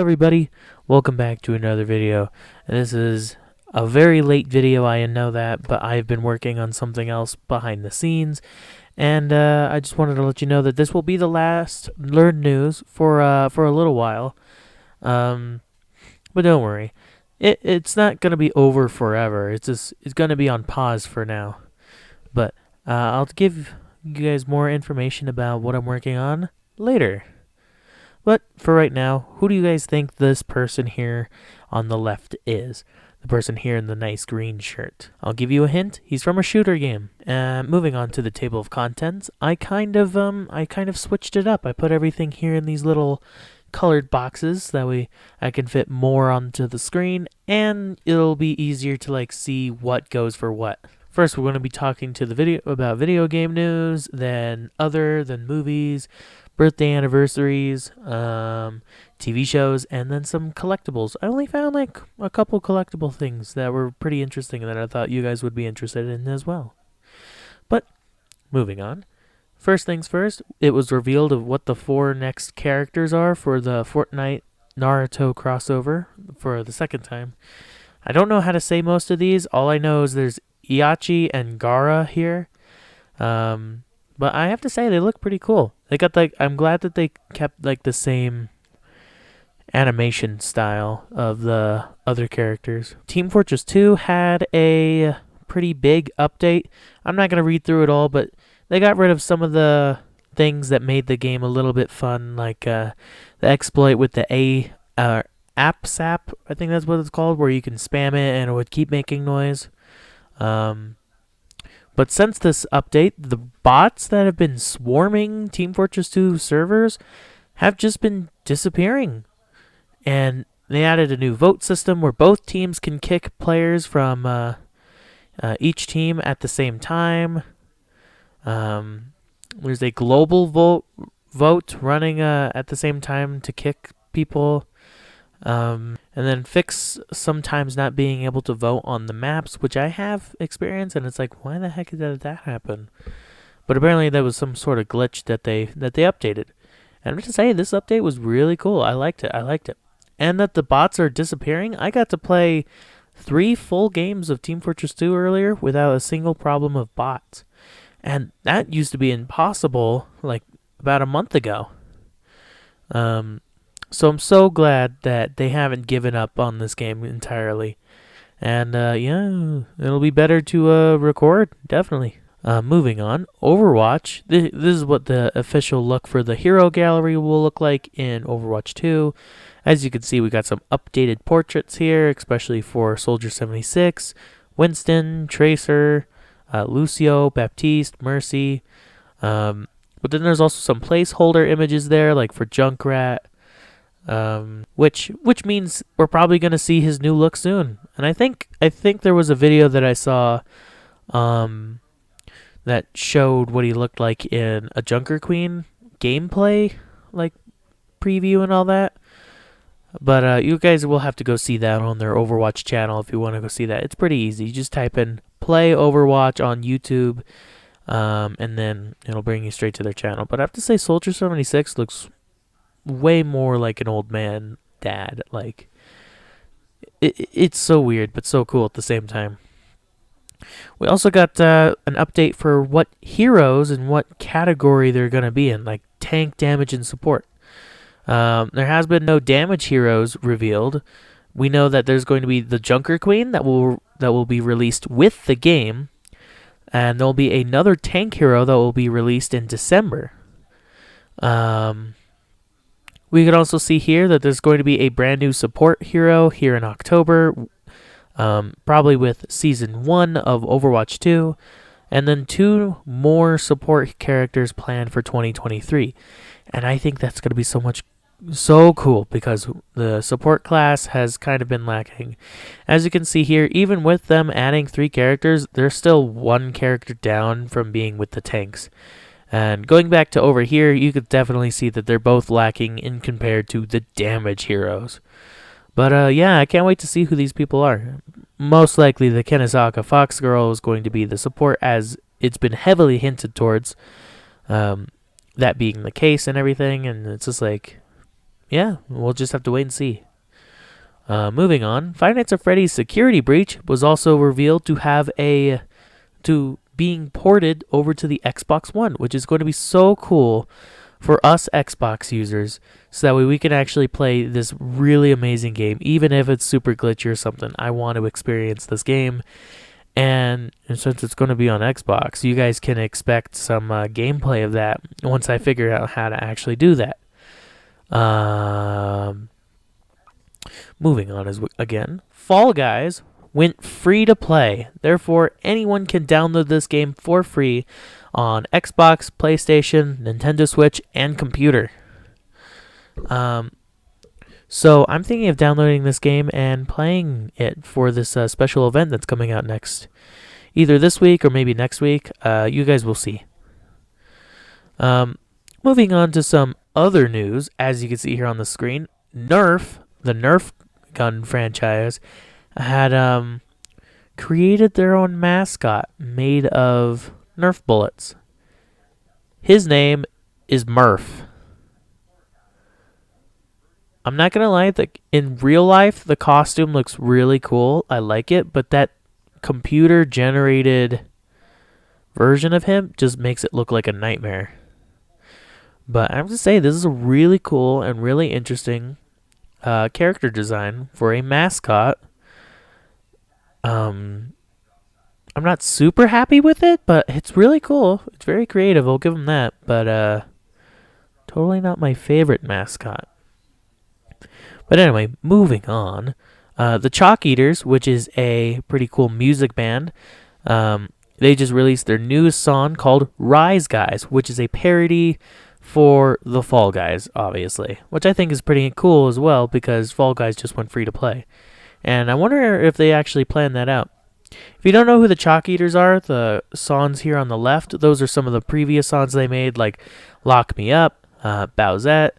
everybody, welcome back to another video. And this is a very late video, I know that, but I've been working on something else behind the scenes, and I just wanted to let you know that this will be the last Learn News for a little while. But don't worry, it's not gonna be over forever. It's gonna be on pause for now. But I'll give you guys more information about what I'm working on later. But for right now, who do you guys think this person here on the left is? The person here in the nice green shirt. I'll give you a hint. He's from a shooter game. Moving on to the table of contents, I kind of switched it up. I put everything here in these little colored boxes. That way I can fit more onto the screen, and it'll be easier to see what goes for what. First, we're going to be talking to about video game news, then movies, birthday anniversaries, TV shows, and then some collectibles. I only found a couple collectible things that were pretty interesting and that I thought you guys would be interested in as well. But moving on. First things first, it was revealed of what the 4 next characters are for the Fortnite Naruto crossover for the second time. I don't know how to say most of these. All I know is there's Iachi and Gaara here. But I have to say they look pretty cool. They got I'm glad that they kept the same animation style of the other characters. Team Fortress 2 had a pretty big update. I'm not going to read through it all, but they got rid of some of the things that made the game a little bit fun, like the exploit with the AppSap, I think that's what it's called, where you can spam it and it would keep making noise. But since this update, the bots that have been swarming Team Fortress 2 servers have just been disappearing. And they added a new vote system where both teams can kick players from each team at the same time. There's a global vote running at the same time to kick people. And then fix sometimes not being able to vote on the maps, which I have experienced, and it's why the heck did that happen? But apparently that was some sort of glitch that they updated. And I'm just saying, this update was really cool. I liked it. And that the bots are disappearing. I got to play 3 full games of Team Fortress 2 earlier without a single problem of bots. And that used to be impossible about a month ago. So I'm so glad that they haven't given up on this game entirely. And yeah, it'll be better to record, definitely. Moving on, Overwatch. This is what the official look for the hero gallery will look like in Overwatch 2. As you can see, we got some updated portraits here, especially for Soldier 76, Winston, Tracer, Lucio, Baptiste, Mercy. But then there's also some placeholder images there, like for Junkrat. Which means we're probably gonna see his new look soon. And I think there was a video that I saw that showed what he looked like in a Junker Queen gameplay preview and all that. But you guys will have to go see that on their Overwatch channel if you want to go see that. It's pretty easy. You just type in play Overwatch on YouTube, and then it'll bring you straight to their channel. But I have to say, Soldier 76 looks way more like an old man dad. It's so weird but so cool at the same time. We also got an update for what heroes and what category they're going to be in, like tank, damage, and support. There has been no damage heroes revealed. We know that there's going to be the Junker Queen that will be released with the game, and there'll be another tank hero that will be released in December. We can also see here that there's going to be a brand new support hero here in October, probably with Season 1 of Overwatch 2, and then 2 more support characters planned for 2023. And I think that's going to be so cool because the support class has kind of been lacking. As you can see here, even with them adding 3 characters, they're still 1 character down from being with the tanks. And going back to over here, you could definitely see that they're both lacking in compared to the damage heroes. But yeah, I can't wait to see who these people are. Most likely the Kenesaka Fox Girl is going to be the support, as it's been heavily hinted towards that being the case and everything. And it's just yeah, we'll just have to wait and see. Moving on, Five Nights at Freddy's Security Breach was also revealed to being ported over to the Xbox One, which is going to be so cool for us Xbox users, so that way we can actually play this really amazing game, even if it's super glitchy or something. I want to experience this game, and since it's going to be on Xbox, you guys can expect some gameplay of that once I figure out how to actually do that. Moving on again, Fall Guys went free to play. Therefore, anyone can download this game for free on Xbox, PlayStation, Nintendo Switch, and computer. So I'm thinking of downloading this game and playing it for this special event that's coming out either this week or maybe next week. You guys will see. Moving on to some other news, as you can see here on the screen, the Nerf gun franchise, had created their own mascot made of Nerf bullets. His name is Murph. I'm not gonna lie, in real life the costume looks really cool. I like it, but that computer generated version of him just makes it look like a nightmare. But I have to say, this is a really cool and really interesting character design for a mascot. I'm not super happy with it, but it's really cool. It's very creative, I'll give them that. But totally not my favorite mascot. But anyway, moving on. The Chalkeaters, which is a pretty cool music band, they just released their newest song called Rise Guys, which is a parody for the Fall Guys, obviously, which I think is pretty cool as well, because Fall Guys just went free to play. And I wonder if they actually planned that out. If you don't know who the Chalkeaters are, the songs here on the left, those are some of the previous songs they made, like Lock Me Up, Bowsette,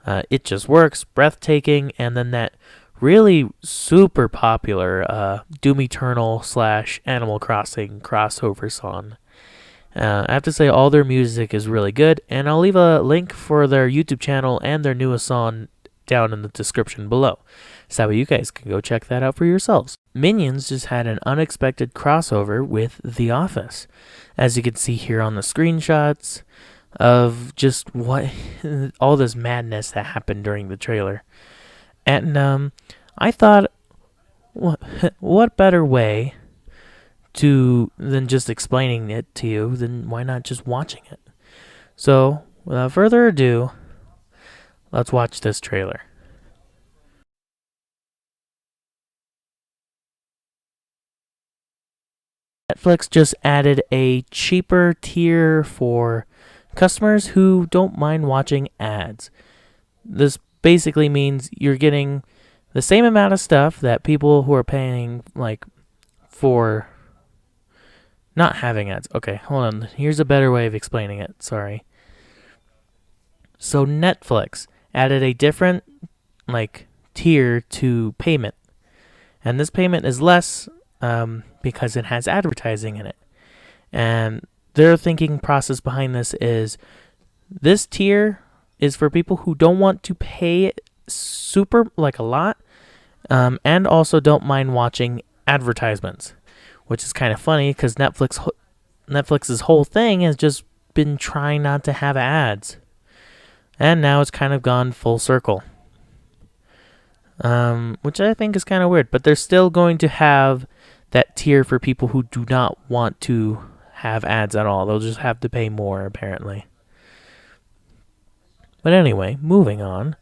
It Just Works, Breathtaking, and then that really super popular Doom Eternal / Animal Crossing crossover song. I have to say, all their music is really good, and I'll leave a link for their YouTube channel and their newest song down in the description below, so that you guys can go check that out for yourselves. Minions just had an unexpected crossover with The Office, as you can see here on the screenshots of just what all this madness that happened during the trailer. And I thought, what better way than just explaining it to you, then why not just watching it? So, without further ado, let's watch this trailer. Netflix just added a cheaper tier for customers who don't mind watching ads. This basically means you're getting the same amount of stuff that people who are paying for not having ads. Okay, hold on. Here's a better way of explaining it. Sorry. So Netflix added a different tier to payment. And this payment is less because it has advertising in it. And their thinking process behind this tier is for people who don't want to pay super a lot and also don't mind watching advertisements. Which is kind of funny because Netflix's whole thing has just been trying not to have ads. And now it's kind of gone full circle. Which I think is kind of weird. But they're still going to have that tier for people who do not want to have ads at all. They'll just have to pay more, apparently. But anyway, moving on.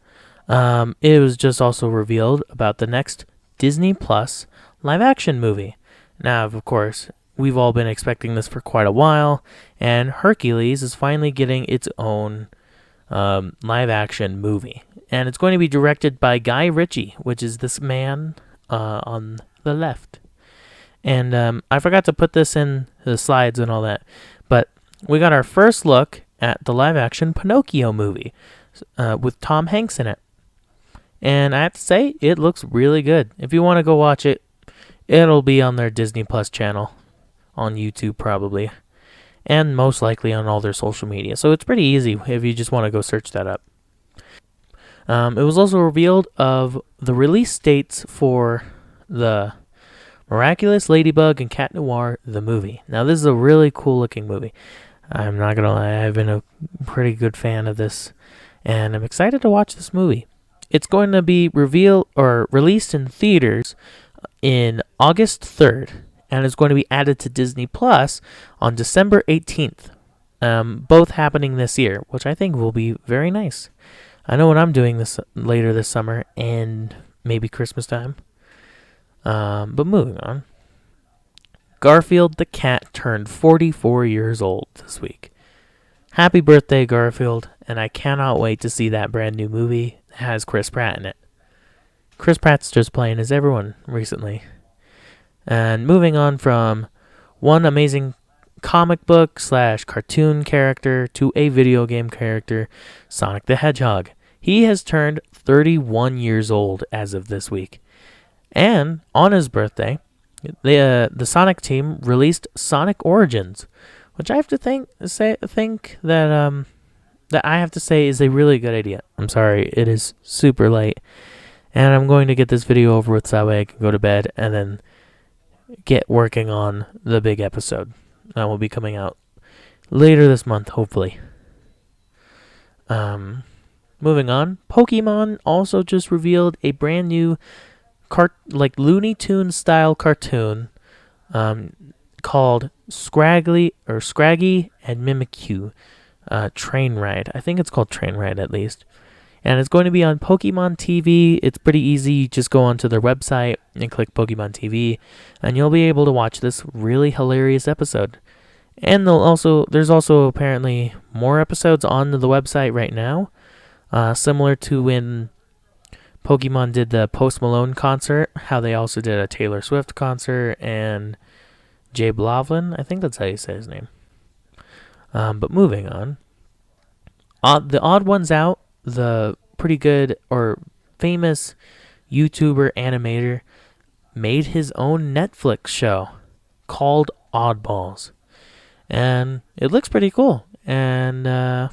It was just also revealed about the next Disney Plus live-action movie. Now, of course, we've all been expecting this for quite a while, and Hercules is finally getting its own live-action movie. And it's going to be directed by Guy Ritchie, which is this man on the left. And I forgot to put this in the slides and all that, but we got our first look at the live-action Pinocchio movie with Tom Hanks in it. And I have to say, it looks really good. If you want to go watch it, it'll be on their Disney Plus channel, on YouTube probably, and most likely on all their social media. So it's pretty easy if you just want to go search that up. It was also revealed of the release dates for the Miraculous Ladybug and Cat Noir, the movie. Now, this is a really cool looking movie. I'm not going to lie, I've been a pretty good fan of this, and I'm excited to watch this movie. It's going to be released in theaters in August 3rd, and it's going to be added to Disney Plus on December 18th. Both happening this year, which I think will be very nice. I know what I'm doing this later this summer and maybe Christmas time. But moving on. Garfield the cat turned 44 years old this week. Happy birthday, Garfield, and I cannot wait to see that brand new movie that has Chris Pratt in it. Chris Pratt's just playing as everyone recently. And moving on from one amazing comic book / cartoon character to a video game character, Sonic the Hedgehog. He has turned 31 years old as of this week. And on his birthday, the Sonic team released Sonic Origins, which I have to think that I have to say is a really good idea. I'm sorry, it is super late, and I'm going to get this video over with so that way I can go to bed and then get working on the big episode that will be coming out later this month, hopefully. Moving on, Pokemon also just revealed a brand new Looney Tunes style cartoon called Scraggy and Mimikyu Train Ride. I think it's called Train Ride at least. And it's going to be on Pokemon TV. It's pretty easy. You just go onto their website and click Pokemon TV, and you'll be able to watch this really hilarious episode. And there's also apparently more episodes on the website right now, similar to when Pokemon did the Post Malone concert, how they also did a Taylor Swift concert and Jay Blavlin. I think that's how you say his name. But moving on. The Odd Ones Out, the pretty good or famous YouTuber animator, made his own Netflix show called Oddballs. And it looks pretty cool. And I'm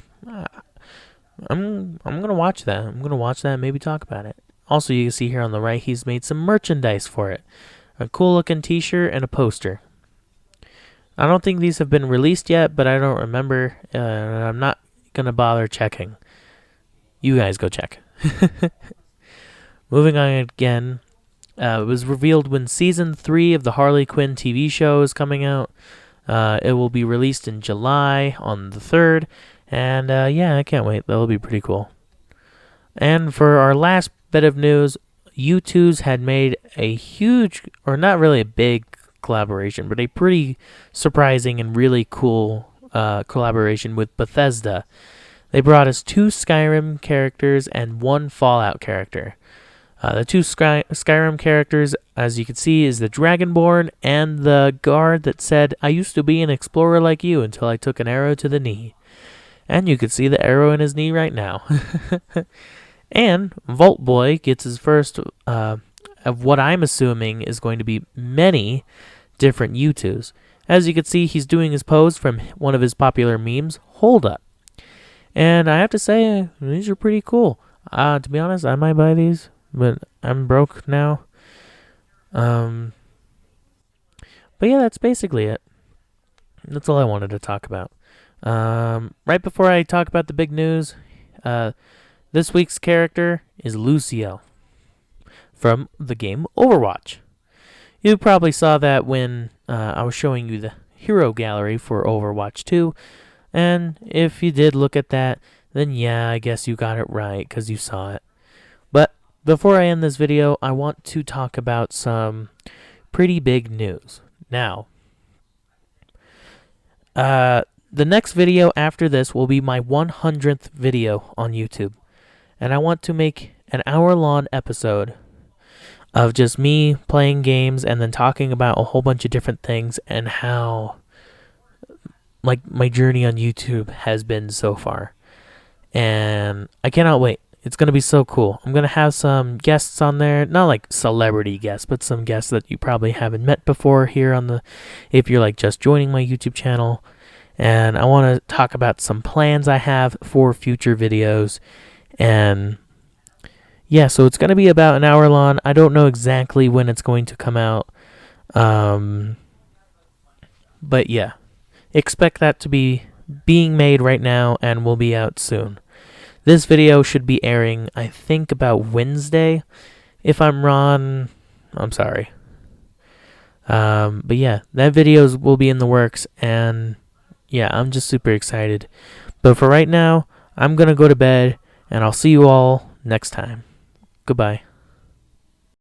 gonna watch that. I'm gonna watch that and maybe talk about it. Also, you can see here on the right, he's made some merchandise for it. A cool looking t-shirt and a poster. I don't think these have been released yet, but I don't remember. I'm not gonna bother checking. You guys go check. Moving on again. It was revealed when Season 3 of the Harley Quinn TV show is coming out. It will be released in July on the 3rd. And yeah, I can't wait. That'll be pretty cool. And for our last bit of news, U2's had made a huge, or not really a big collaboration, but a pretty surprising and really cool collaboration with Bethesda. They brought us 2 Skyrim characters and 1 Fallout character. The 2 Skyrim characters, as you can see, is the Dragonborn and the guard that said, "I used to be an explorer like you until I took an arrow to the knee." And you can see the arrow in his knee right now. And Vault Boy gets his first of what I'm assuming is going to be many different U2s. As you can see, he's doing his pose from one of his popular memes, Hold Up. And I have to say, these are pretty cool. To be honest, I might buy these, but I'm broke now. But yeah, that's basically it. That's all I wanted to talk about. Right before I talk about the big news, this week's character is Lucio from the game Overwatch. You probably saw that when I was showing you the hero gallery for Overwatch 2, and if you did look at that, then yeah, I guess you got it right because you saw it. But before I end this video, I want to talk about some pretty big news. Now, the next video after this will be my 100th video on YouTube. And I want to make an hour-long episode of just me playing games and then talking about a whole bunch of different things and how my journey on YouTube has been so far. And I cannot wait. It's going to be so cool. I'm going to have some guests on there, not like celebrity guests, but some guests that you probably haven't met before here if you're just joining my YouTube channel. And I want to talk about some plans I have for future videos and yeah, so it's going to be about an hour long. I don't know exactly when it's going to come out. Um, but yeah, expect that to be being made right now and will be out soon. This video should be airing, I think, about Wednesday. If I'm wrong, I'm sorry. But yeah, that video will be in the works, and yeah, I'm just super excited. But for right now, I'm going to go to bed, and I'll see you all next time. Goodbye.